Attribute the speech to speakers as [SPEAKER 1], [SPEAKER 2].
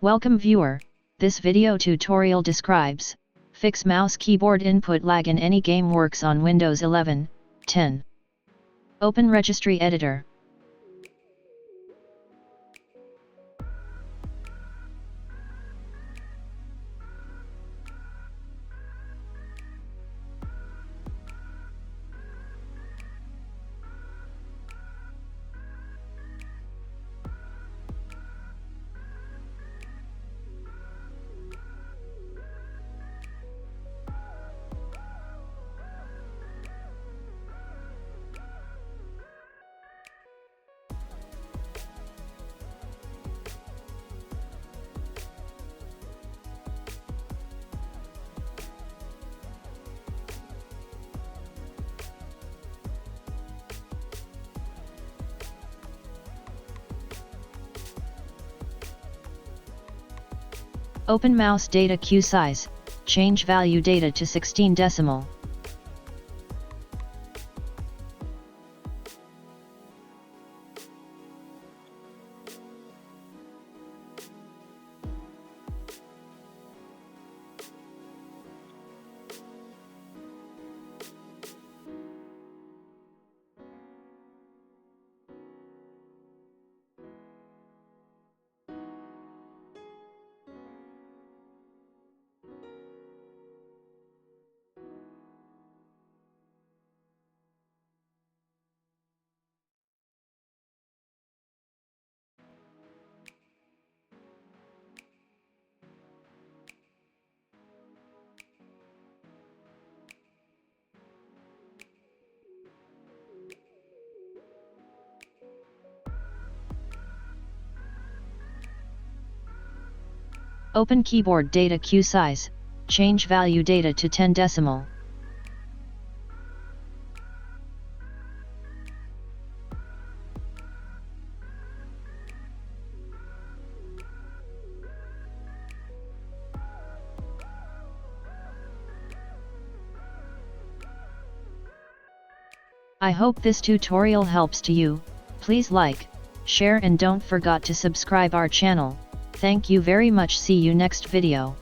[SPEAKER 1] Welcome viewer, this video tutorial describes, fix mouse keyboard input lag in any game. Works on Windows 11, 10. Open Registry Editor. Open mouse data queue size, change value data to 16 decimal. Open keyboard data queue size, change value data to 10 decimal. I hope this tutorial helps to you. Please like, share and don't forget to subscribe our channel. Thank you very much. See you next video.